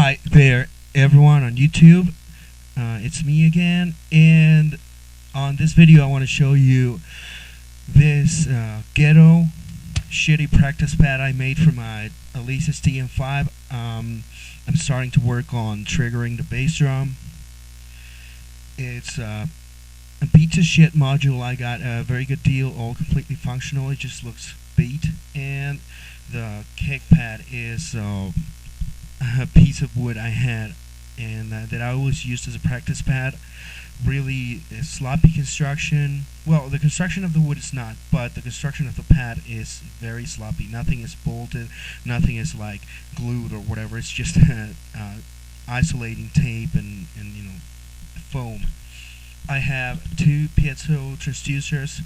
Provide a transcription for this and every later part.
Hi there, everyone on YouTube. It's me again, and on this video, I want to show you this Ghetto shitty practice pad I made for my Alesis TM5. I'm starting to work on triggering the bass drum. It's a beat to shit module. I got a very good deal, all completely functional. It just looks beat, and the kick pad is a piece of wood I had and that I always used as a practice pad. Really sloppy construction. Well, the construction of the wood is not, but the construction of the pad is very sloppy. Nothing is bolted, nothing is like glued or whatever. It's just isolating tape and foam. I have two piezo transducers.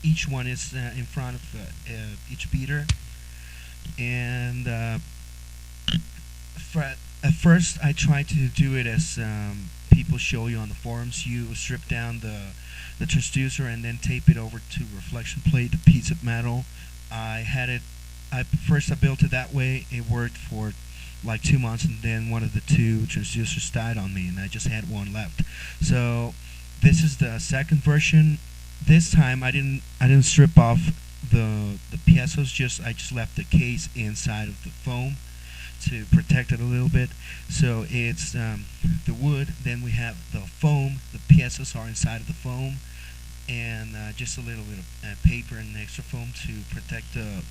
Each one is in front of each beater, and at first I tried to do it as people show you on the forums. You strip down the transducer and then tape it over to a reflection plate, a piece of metal. I built it that way. It worked for like 2 months, and then one of the two transducers died on me, and I just had one left. So this is the second version. This time I didn't strip off the piezos. I just left the case inside of the foam to protect it a little bit. So it's the wood, then we have the foam. The piezos are inside of the foam, and just a little bit of paper and extra foam to protect the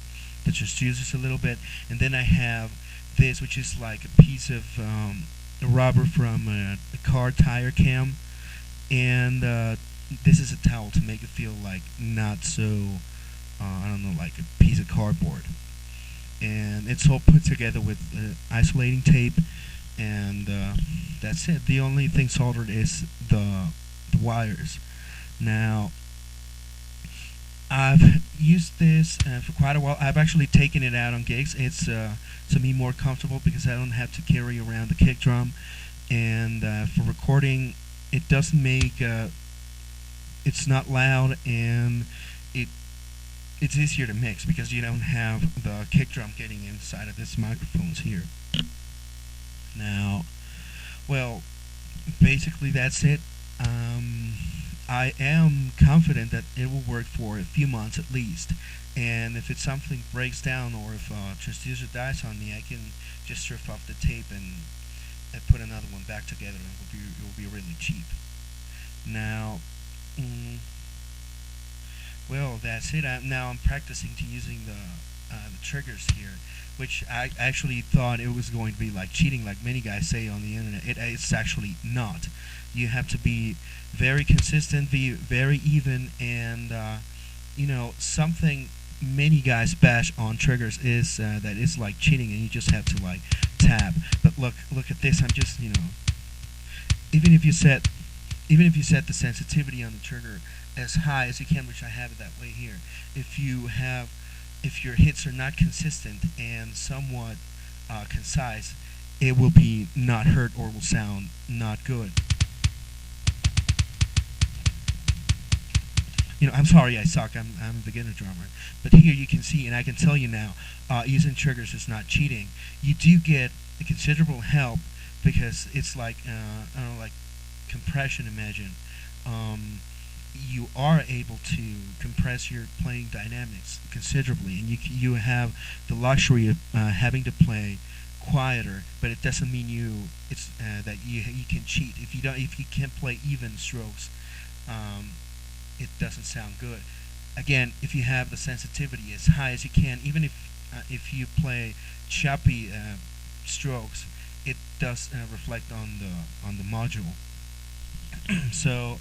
transducers a little bit. And then I have this, which is like a piece of rubber from a car tire cam, and this is a towel to make it feel like not so I don't know, like a piece of cardboard. And it's all put together with isolating tape, and that's it. The only thing soldered is the wires. Now, I've used this for quite a while. I've actually taken it out on gigs. It's to me more comfortable because I don't have to carry around the kick drum, and for recording, it doesn't make it's not loud, and it's easier to mix because you don't have the kick drum getting inside of this microphones here. Now, well, basically that's it. I am confident that it will work for a few months at least, and if something breaks down or if a transducer dies on me, I can just strip off the tape and put another one back together, and it will be really cheap. Now, well, that's it. Now I'm practicing to using the triggers here, which I actually thought it was going to be like cheating, like many guys say on the internet. It's actually not. You have to be very consistent, be very even, and something many guys bash on triggers is that it's like cheating, and you just have to like tap. But look at this. I'm just even if you set the sensitivity on the trigger as high as you can, which I have it that way here, if your hits are not consistent and somewhat concise, it will be not heard or will sound not good. I'm sorry I suck. I'm a beginner drummer, but here you can see, and I can tell you now, using triggers is not cheating. You do get a considerable help because it's like I don't know, like compression. Imagine you are able to compress your playing dynamics considerably, and you have the luxury of having to play quieter, but it doesn't mean that you can cheat. If you can't play even strokes, it doesn't sound good. Again, if you have the sensitivity as high as you can, even if you play choppy strokes, it does reflect on the module. So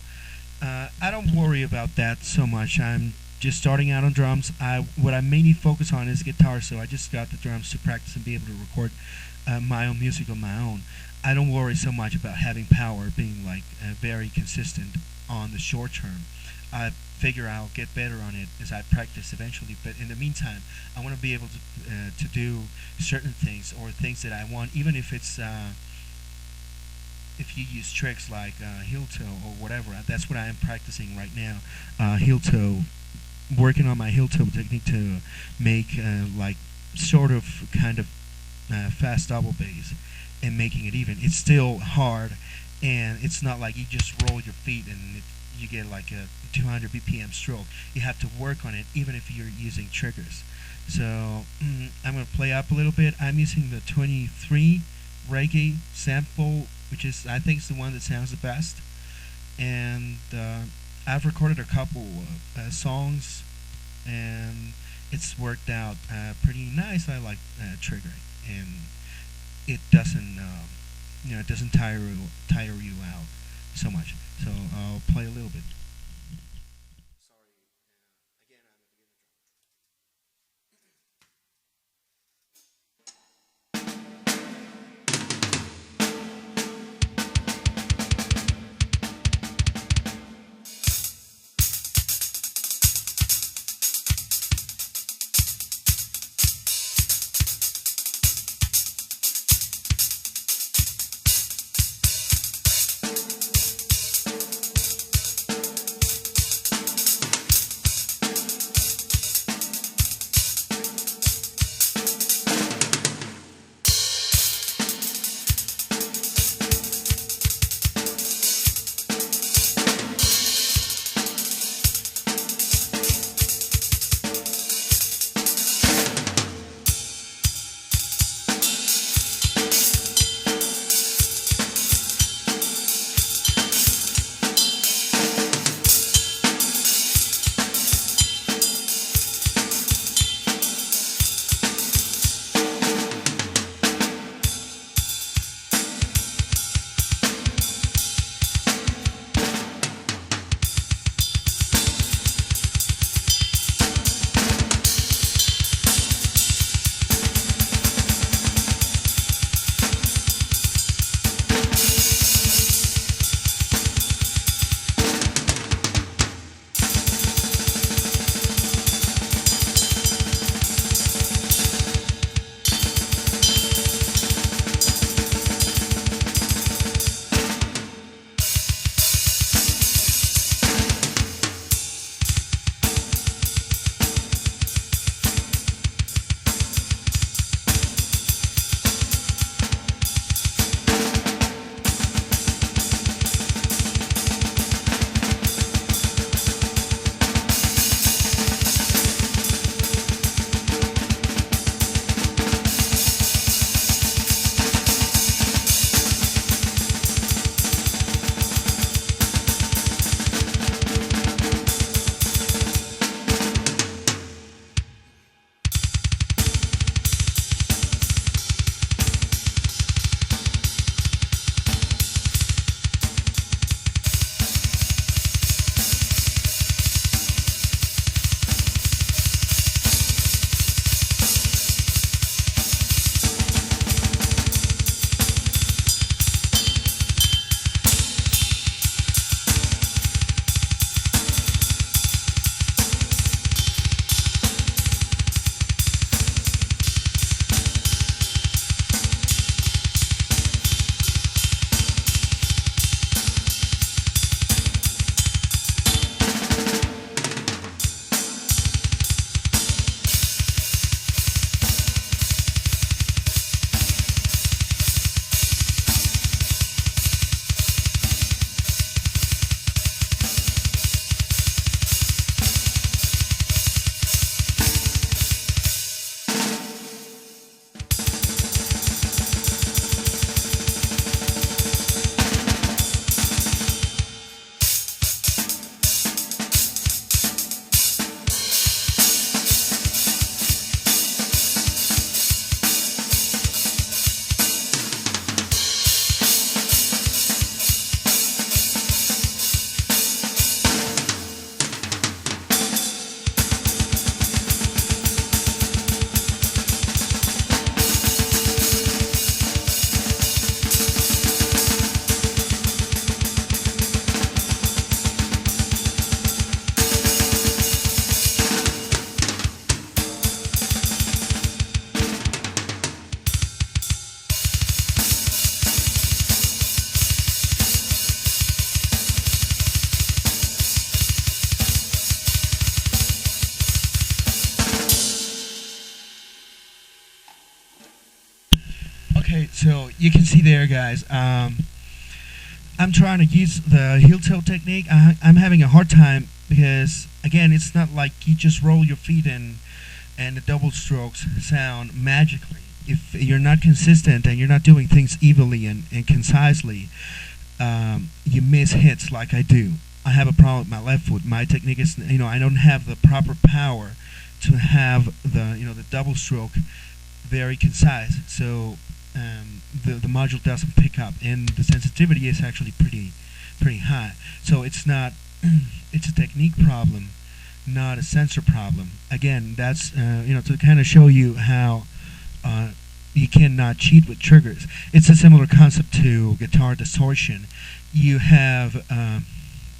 I don't worry about that so much. I'm just starting out on drums. What I mainly focus on is guitar, so I just got the drums to practice and be able to record my own music on my own. I don't worry so much about having power, being like very consistent on the short term. I figure I'll get better on it as I practice eventually, but in the meantime, I want to be able to do certain things or things that I want, even if it's if you use tricks like heel toe or whatever. That's what I am practicing right now. Heel toe, working on my heel toe technique to make like sort of kind of fast double bass and making it even. It's still hard, and it's not like you just roll your feet and you get like a 200 BPM stroke. You have to work on it, even if you're using triggers. So I'm gonna play up a little bit. I'm using the 23 reggae sample, which is I think is the one that sounds the best. And I've recorded a couple songs, and it's worked out pretty nice. I like triggering, and it doesn't it doesn't tire you out so much. So I'll play a little bit. Okay, so you can see there, guys. I'm trying to use the heel toe technique. I'm having a hard time because, again, it's not like you just roll your feet and the double strokes sound magically. If you're not consistent and you're not doing things evenly and concisely, you miss hits like I do. I have a problem with my left foot. My technique is, I don't have the proper power to have the double stroke very concise. So the module doesn't pick up, and the sensitivity is actually pretty high. So it's not it's a technique problem, not a sensor problem. Again, that's to kind of show you how you cannot cheat with triggers. It's a similar concept to guitar distortion. You have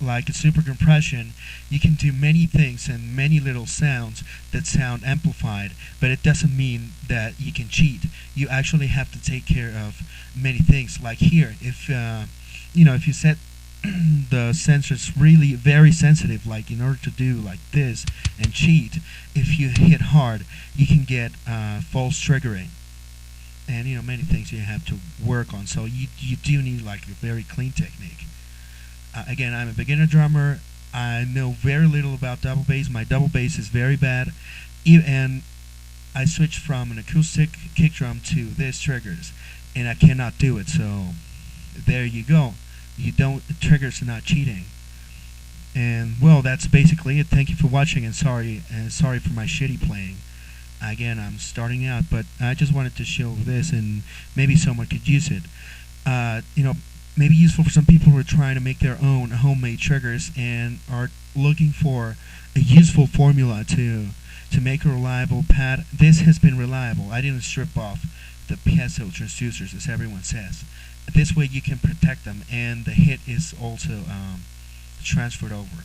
like a super compression, you can do many things and many little sounds that sound amplified, but it doesn't mean that you can cheat. You actually have to take care of many things. Like here, if if you set the sensors really very sensitive, like in order to do like this and cheat, if you hit hard, you can get false triggering, and many things you have to work on. So you do need like a very clean technique. Again, I'm a beginner drummer. I know very little about double bass. My double bass is very bad, and I switched from an acoustic kick drum to this triggers, and I cannot do it. So there you go. You don't triggers are not cheating. And well, that's basically it. Thank you for watching, and sorry for my shitty playing. Again, I'm starting out, but I just wanted to show this, and maybe someone could use it. Maybe useful for some people who are trying to make their own homemade triggers and are looking for a useful formula to make a reliable pad. This has been reliable. I didn't strip off the piezo transducers, as everyone says. This way you can protect them, and the hit is also transferred over.